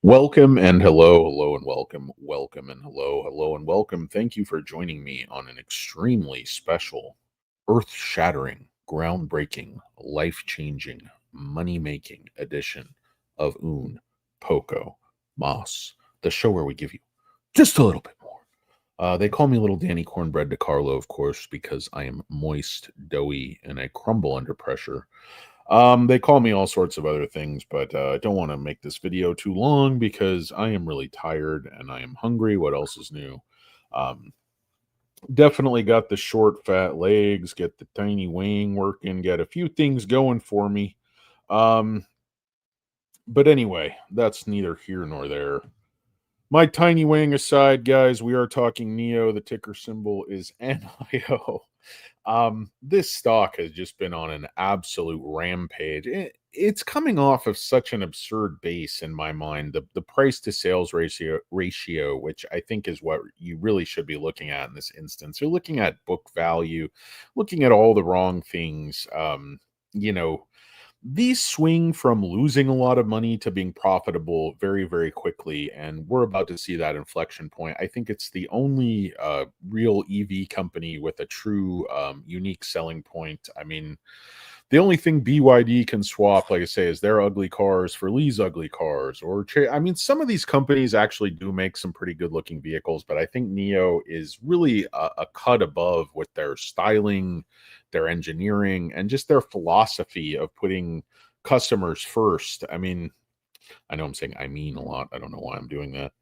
Welcome and hello, hello and welcome, welcome and hello, hello and welcome. Thank you for joining me on an extremely special, earth shattering, groundbreaking, life changing, money making edition of Un Poco Mas, the show where we give you just a little bit more. They call me Little Danny Cornbread DiCarlo, of course, because I am moist, doughy, and I crumble under pressure. They call me all sorts of other things, but I don't want to make this video too long because I am really tired and I am hungry. What else is new? Um, Definitely got the short, fat legs, get the tiny wing working, get a few things going for me. Um, but anyway, that's neither here nor there. My tiny wing aside, guys, we are talking Neo. The ticker symbol is NIO. This stock has just been on an absolute rampage. It's coming off of such an absurd base in my mind. The price to sales ratio, which I think is what you really should be looking at in this instance. You're looking at book value, looking at all the wrong things. You know, these swing from losing a lot of money to being profitable very, very quickly. And we're about to see that inflection point. I think it's the only real EV company with a true unique selling point. I mean, the only thing BYD can swap, like I say, is their ugly cars for Lee's ugly cars. I mean, some of these companies actually do make some pretty good looking vehicles, but I think Neo is really a cut above with their styling, their engineering, and just their philosophy of putting customers first. I mean, I know I'm saying I mean a lot. I don't know why I'm doing that.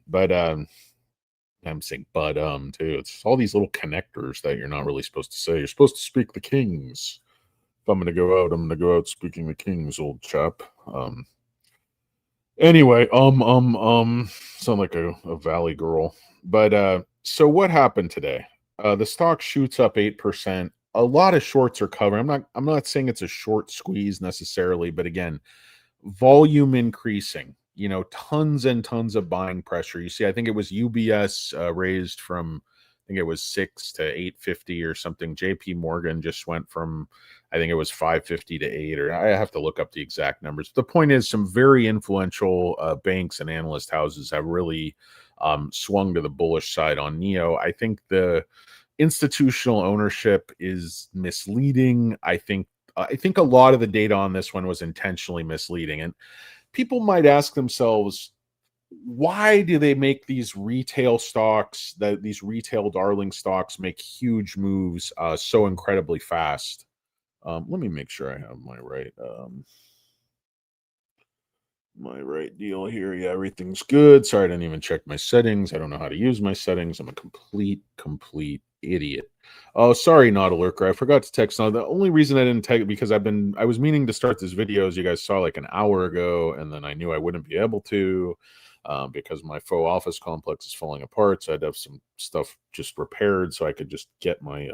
But I'm saying too. It's all these little connectors that you're not really supposed to say. You're supposed to speak the kings. If I'm gonna go out, I'm gonna go out speaking the kings, old chap. Anyway, sound like a valley girl. But so what happened today? The stock shoots up 8%. A lot of shorts are covering. I'm not saying it's a short squeeze necessarily, but again, volume increasing, tons and tons of buying pressure. You see, I think it was UBS raised from, I think it was 6 to 850 or something. JP Morgan just went from, I think it was 550 to 8, or I have to look up the exact numbers. The point is, some very influential banks and analyst houses have really swung to the bullish side on Neo. I think the institutional ownership is misleading. I think a lot of the data on this one was intentionally misleading. And people might ask themselves, why do they make these retail stocks, these retail darling stocks, make huge moves so incredibly fast? Let me make sure I have my right deal here. Yeah, everything's good. Sorry, I didn't even check my settings. I don't know how to use my settings. I'm a complete idiot. Oh, sorry, Naughty Lurker. I forgot to text. Now, the only reason I didn't text because I was meaning to start this video, as you guys saw, like an hour ago, and then I knew I wouldn't be able to because my faux office complex is falling apart. So I'd have some stuff just repaired so I could just get my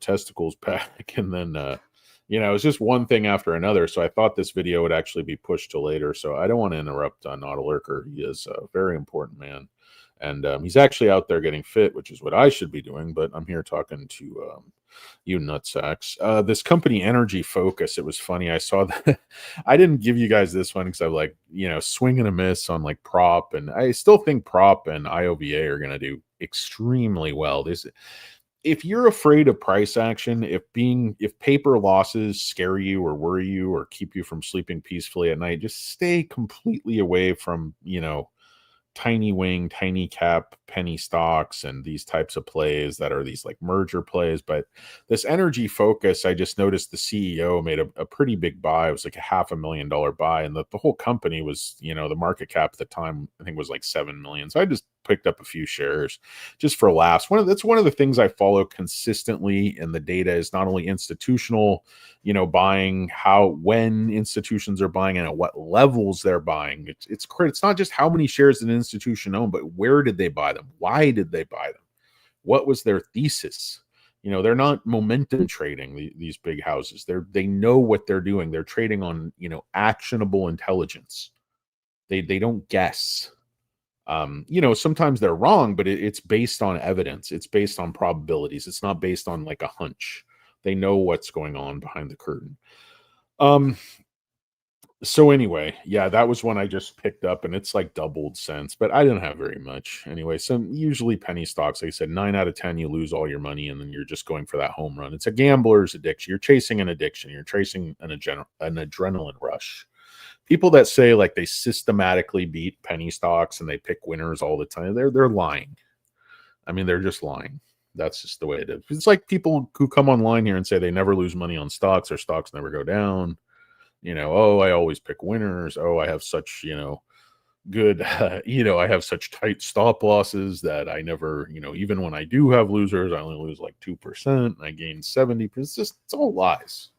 testicles back, and then it was just one thing after another. So I thought this video would actually be pushed to later. So I don't want to interrupt Not a Lurker. He is a very important man. And he's actually out there getting fit, which is what I should be doing. But I'm here talking to you nutsacks. This company, Energy Focus, it was funny. I saw that. I didn't give you guys this one because I'm like, swing and a miss on like prop. And I still think prop and IOVA are going to do extremely well. If you're afraid of price action, if paper losses scare you or worry you or keep you from sleeping peacefully at night, just stay completely away from, tiny wing, tiny cap, penny stocks, and these types of plays that are these like merger plays. But this Energy Focus, I just noticed the CEO made a pretty big buy. It was like a $500,000 buy, and the whole company was, the market cap at the time I think was like 7 million. So I just picked up a few shares just for laughs. That's one of the things I follow consistently in the data is not only institutional, buying, when institutions are buying and at what levels they're buying. It's not just how many shares an institution own, but where did they buy them? Why did they buy them? What was their thesis? They're not momentum trading these big houses. They know what they're doing. They're trading on, actionable intelligence. They don't guess. Sometimes they're wrong, but it's based on evidence. It's based on probabilities. It's not based on like a hunch. They know what's going on behind the curtain. Um, So anyway, yeah, that was one I just picked up and it's like doubled since, but I didn't have very much. Anyway, some usually penny stocks, like I said, 9 out of 10 you lose all your money and then you're just going for that home run. It's a gambler's addiction. You're chasing an addiction. You're chasing an adrenaline rush. People that say like they systematically beat penny stocks and they pick winners all the time, they're lying. I mean, they're just lying. That's just the way it is. It's like people who come online here and say they never lose money on stocks or stocks never go down. Oh, I always pick winners. Oh, I have such, good, I have such tight stop losses that I never, even when I do have losers, I only lose like 2%. I gain 70%. It's all lies.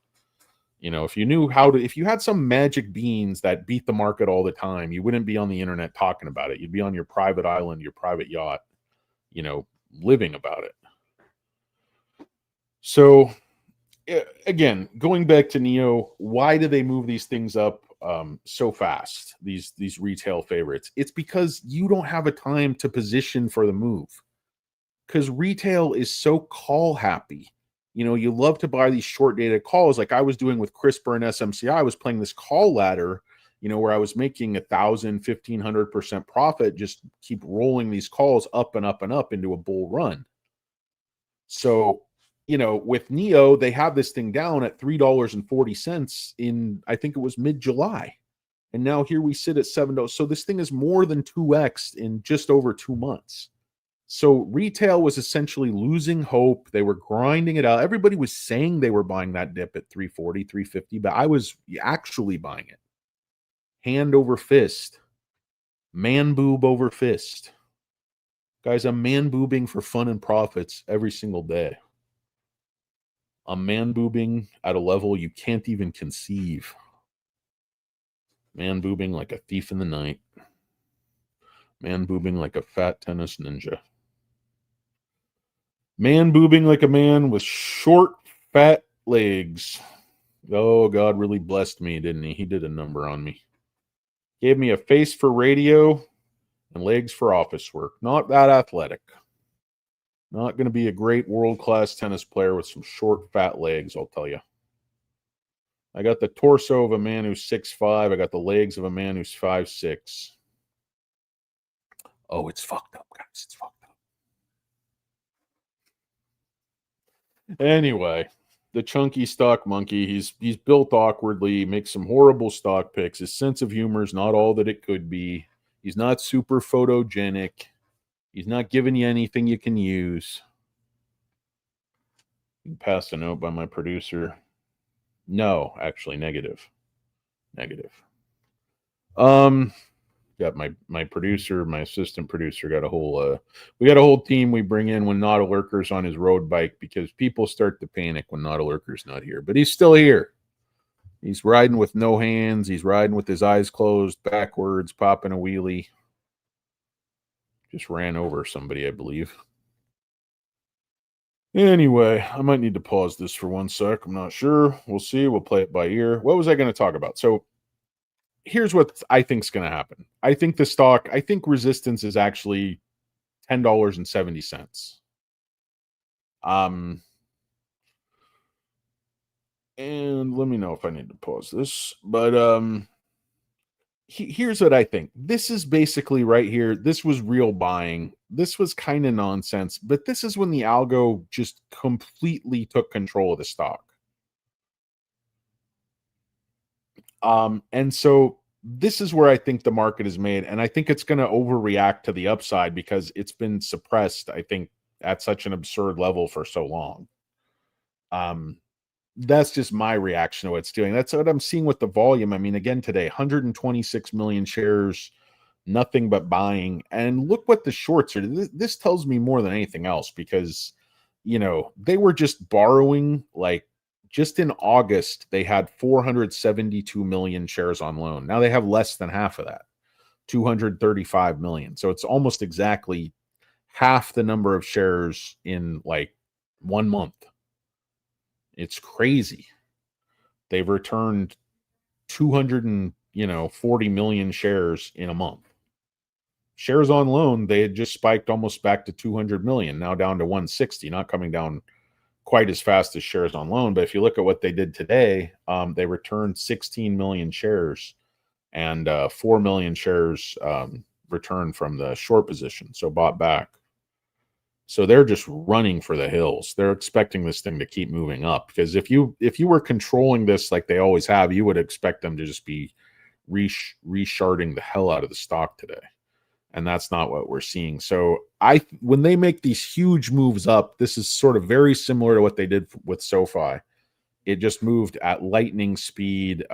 If you knew if you had some magic beans that beat the market all the time, you wouldn't be on the internet talking about it. You'd be on your private island, your private yacht, you know, living about it. So again, going back to Neo, why do they move these things up so fast? These retail favorites. It's because you don't have a time to position for the move. Because retail is so call happy. You love to buy these short dated calls, like I was doing with CRISPR and SMCI. I was playing this call ladder, where I was making 1,000, 1,500% profit. Just keep rolling these calls up and up and up into a bull run. So with Neo, they have this thing down at $3.40 in, I think it was mid-July. And now here we sit at $7. So this thing is more than 2x in just over 2 months. So retail was essentially losing hope. They were grinding it out. Everybody was saying they were buying that dip at 340, 350, but I was actually buying it. Hand over fist. Man boob over fist. Guys, I'm man boobing for fun and profits every single day. I'm man boobing at a level you can't even conceive. Man boobing like a thief in the night. Man boobing like a fat tennis ninja. Man boobing like a man with short, fat legs. Oh, God really blessed me, didn't he? He did a number on me. Gave me a face for radio and legs for office work. Not that athletic. Not going to be a great world-class tennis player with some short, fat legs, I'll tell you. I got the torso of a man who's 6'5". I got the legs of a man who's 5'6". Oh, it's fucked up, guys. It's fucked up. Anyway, the chunky stock monkey, he's built awkwardly, makes some horrible stock picks. His sense of humor is not all that it could be. He's not super photogenic. He's not giving you anything you can use. You can pass a note by my producer. No, actually, negative. Got my producer, my assistant producer, got a whole we got a whole team we bring in when Not a Lurker's on his road bike, because people start to panic when Not a Lurker's not here. But he's still here. He's riding with no hands. He's riding with his eyes closed, backwards, popping a wheelie. Just ran over somebody, I believe. Anyway, I might need to pause this for 1 sec. I'm not sure. We'll see. We'll play it by ear. What was I going to talk about? So here's what I think is going to happen. I think resistance is actually $10.70. And let me know if I need to pause this. But here's what I think. This is basically right here. This was real buying. This was kind of nonsense, but this is when the algo just completely took control of the stock. And so this is where I think the market is made, and I think it's going to overreact to the upside because it's been suppressed, I think, at such an absurd level for so long. That's just my reaction to what it's doing. That's what I'm seeing with the volume. I mean, again, today, 126 million shares, nothing but buying. And look what the shorts are. This tells me more than anything else, because, they were just borrowing. Like, just in August, they had 472 million shares on loan. Now they have less than half of that, 235 million. So it's almost exactly half the number of shares in like 1 month. It's crazy. They've returned 240 million shares in a month. Shares on loan, they had just spiked almost back to 200 million, now down to 160, not coming down quite as fast as shares on loan. But if you look at what they did today, they returned 16 million shares and 4 million shares returned from the short position, so bought back. So they're just running for the hills. They're expecting this thing to keep moving up, because if you were controlling this like they always have, you would expect them to just be resharding the hell out of the stock today, and that's not what we're seeing. So when they make these huge moves up, this is sort of very similar to what they did with SoFi. It just moved at lightning speed.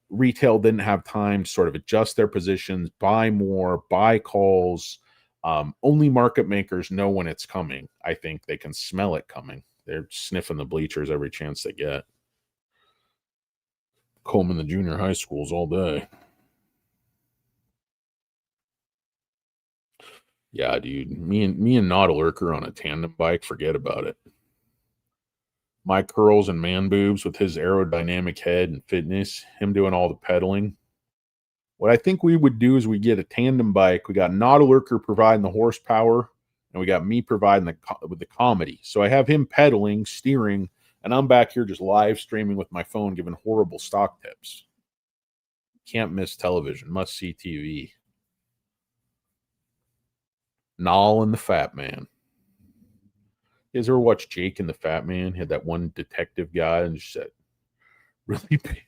Retail didn't have time to sort of adjust their positions, buy more, buy calls. Only market makers know when it's coming. I think they can smell it coming. They're sniffing the bleachers every chance they get. Combing the junior high schools all day. Yeah, dude. Me and Nodal Lurker on a tandem bike. Forget about it. My curls and man boobs with his aerodynamic head and fitness. Him doing all the pedaling. What I think we would do is we get a tandem bike. We got Nodal Lurker providing the horsepower, and we got me providing with the comedy. So I have him pedaling, steering, and I'm back here just live streaming with my phone, giving horrible stock tips. Can't miss television. Must see TV. Nall and the Fat Man. You guys ever watch Jake and the Fat Man? He had that one detective guy and just said, really big,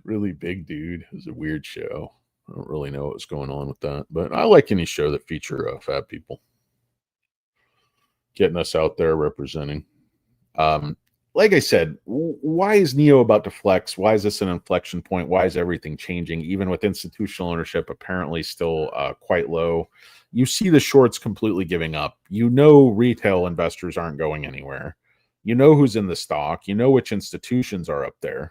really big dude. It was a weird show. I don't really know what's going on with that, but I like any show that feature fat people, getting us out there representing. Um, like I said, why is Neo about to flex? Why is this an inflection point? Why is everything changing, even with institutional ownership apparently still quite low? You see the shorts completely giving up. You know retail investors aren't going anywhere. You know who's in the stock. You know which institutions are up there.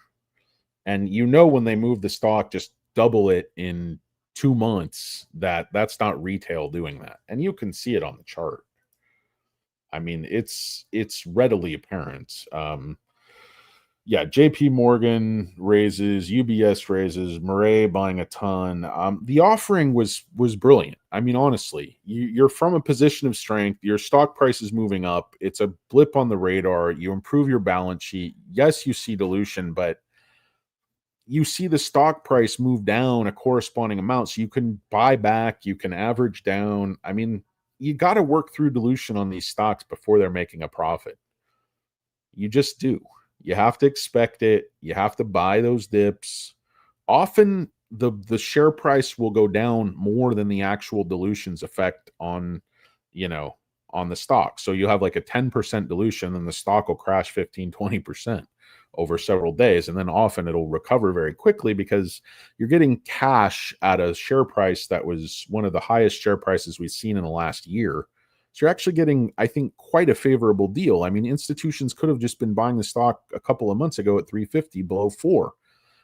And you know when they move the stock, just double it in 2 months, that's not retail doing that. And you can see it on the chart. I mean, it's readily apparent. Yeah, JP Morgan raises, UBS raises, Murray buying a ton. The offering was brilliant. I mean, honestly, you're from a position of strength. Your stock price is moving up. It's a blip on the radar. You improve your balance sheet. Yes, you see dilution, but you see the stock price move down a corresponding amount. So you can buy back, you can average down. I mean, you got to work through dilution on these stocks before they're making a profit. You just do. You have to expect it. You have to buy those dips. Often the share price will go down more than the actual dilution's effect on, you know, on the stock. So you have like a 10% dilution and the stock will crash 15-20% over several days. And then often it'll recover very quickly because you're getting cash at a share price that was one of the highest share prices we've seen in the last year. So you're actually getting, I think, quite a favorable deal. I mean, institutions could have just been buying the stock a couple of months ago at 350 below 4.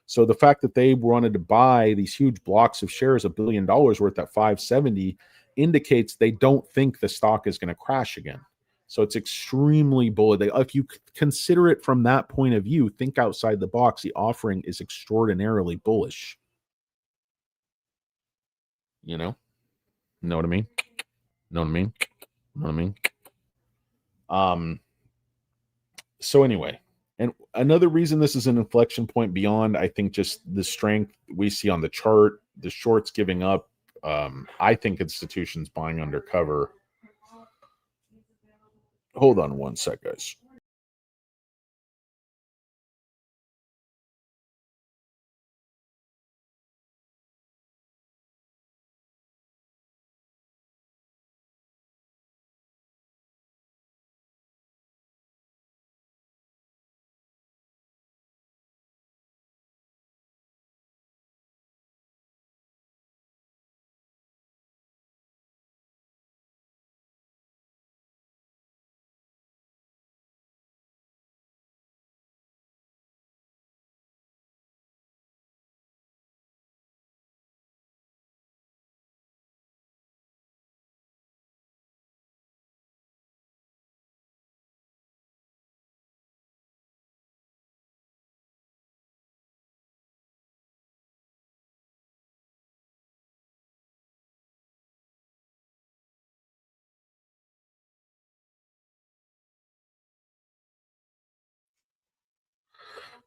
So the fact that they wanted to buy these huge blocks of shares, $1 billion worth at 570, indicates they don't think the stock is going to crash again. So it's extremely bullish. If you consider it from that point of view, think outside the box. The offering is extraordinarily bullish. You know what I mean? Know what I mean? Know what I mean? Um, so anyway, and another reason this is an inflection point beyond, I think, just the strength we see on the chart, the shorts giving up. I think institutions buying undercover. Hold on one sec, guys.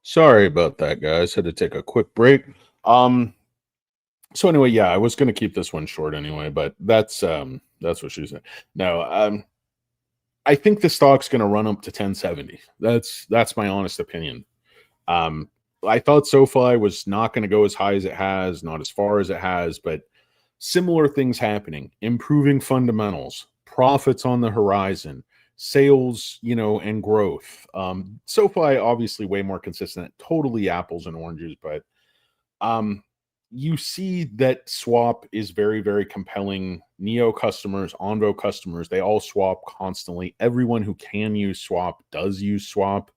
Sorry about that, guys. Had to take a quick break. Um, so anyway, yeah, I was gonna keep this one short anyway, but that's what she said. No, I think the stock's gonna run up to 1070. That's my honest opinion. Um, I thought SoFi was not going to go as high as it has, not as far as it has, but similar things happening, improving fundamentals, profits on the horizon, sales, and growth. SoFi obviously way more consistent, totally apples and oranges, but um, you see that swap is very, very compelling. Neo customers, Onvo customers, they all swap constantly. Everyone who can use swap does use swap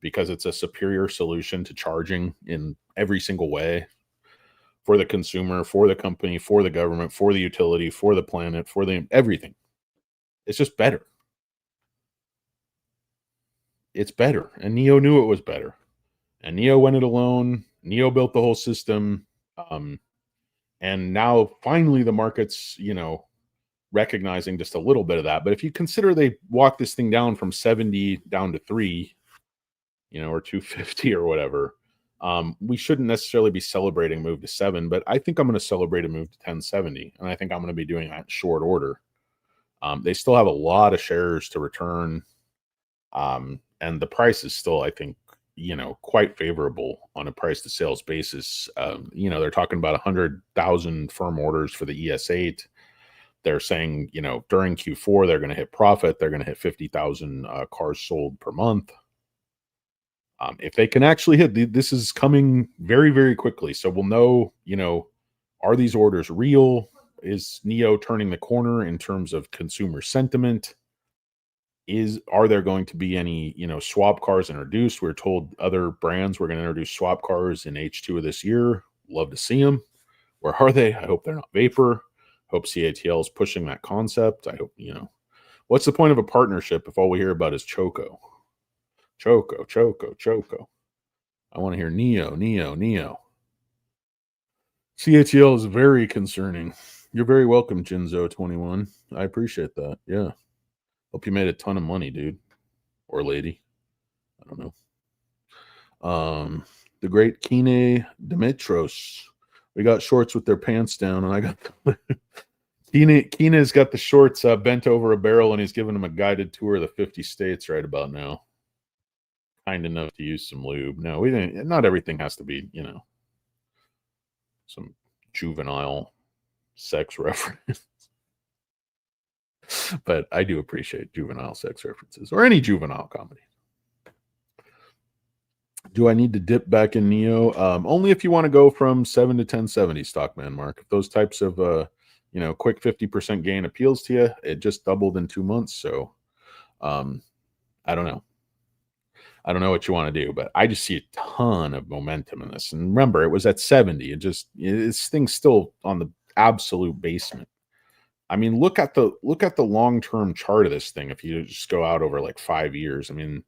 because it's a superior solution to charging in every single way for the consumer, for the company, for the government, for the utility, for the planet, for the everything. It's just better. It's better. And Neo knew it was better. And Neo went it alone. Neo built the whole system. Um, and now finally the market's, recognizing just a little bit of that. But if you consider they walked this thing down from 70 down to 3, or 250 or whatever. We shouldn't necessarily be celebrating move to 7, but I think I'm going to celebrate a move to 1070, and I think I'm going to be doing that in short order. They still have a lot of shares to return, and the price is still, I think, quite favorable on a price to sales basis. They're talking about 100,000 firm orders for the ES8. They're saying, during Q4 they're going to hit profit. They're going to hit 50,000 cars sold per month. If they can actually hit, this is coming very, very quickly. So we'll know, are these orders real? Is Neo turning the corner in terms of consumer sentiment? Are there going to be any, swap cars introduced? We're told other brands were going to introduce swap cars in H2 of this year. Love to see them. Where are they? I hope they're not vapor. Hope CATL is pushing that concept. I hope, what's the point of a partnership if all we hear about is Choco? Choco. I want to hear Neo. CATL is very concerning. You're very welcome, Jinzo21. I appreciate that. Yeah. Hope you made a ton of money, dude. Or lady. I don't know. The great Kine Dimitros. We got shorts with their pants down, and I got Kina's got the shorts bent over a barrel, and he's giving them a guided tour of the 50 states right about now. Kind enough to use some lube. No, we didn't. Not everything has to be, some juvenile sex reference. But I do appreciate juvenile sex references or any juvenile comedy. Do I need to dip back in Neo? Only if you want to go from 7 to 1070, Stockman Mark. If those types of quick 50% gain appeals to you, it just doubled in 2 months. So I don't know. I don't know what you want to do, but I just see a ton of momentum in this. And remember, it was at 70. This thing's still on the absolute basement. I mean, look at the long-term chart of this thing. If you just go out over like 5 years, I mean,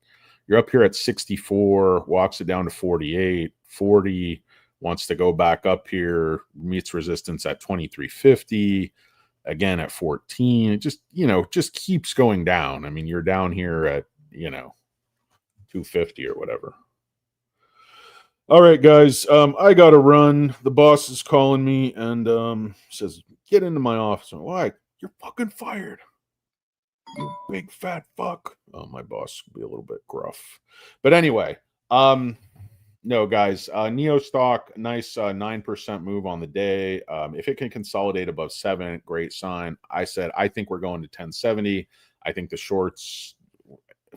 you're up here at 64, walks it down to 48, 40, wants to go back up here, meets resistance at 2350, again at 14. It just keeps going down. I mean, you're down here at, 250 or whatever. All right, guys. I gotta run. The boss is calling me and says, "Get into my office." I'm, why? You're fucking fired. You big fat fuck. Oh, my boss will be a little bit gruff. But anyway, no, guys. Neo stock, nice 9% move on the day. If it can consolidate above 7, great sign. I think we're going to 1070. I think the shorts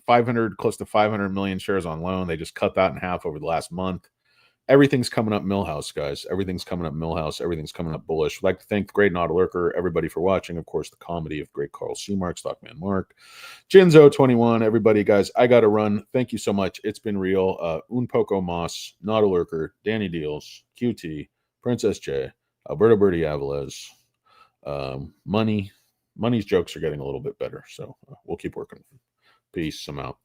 500, close to 500 million shares on loan. They just cut that in half over the last month. Everything's coming up Millhouse, guys. Everything's coming up Millhouse. Everything's coming up bullish. I'd like to thank the great Not a Lurker, everybody for watching. Of course, the comedy of great Carl Seamark, Stockman Mark, Jinzo21, everybody, guys. I got to run. Thank you so much. It's been real. Un Poco Moss, Not a Lurker, Danny Deals, QT, Princess J, Alberto Berti Avalez. Money's jokes are getting a little bit better, so we'll keep working. Peace. I'm out.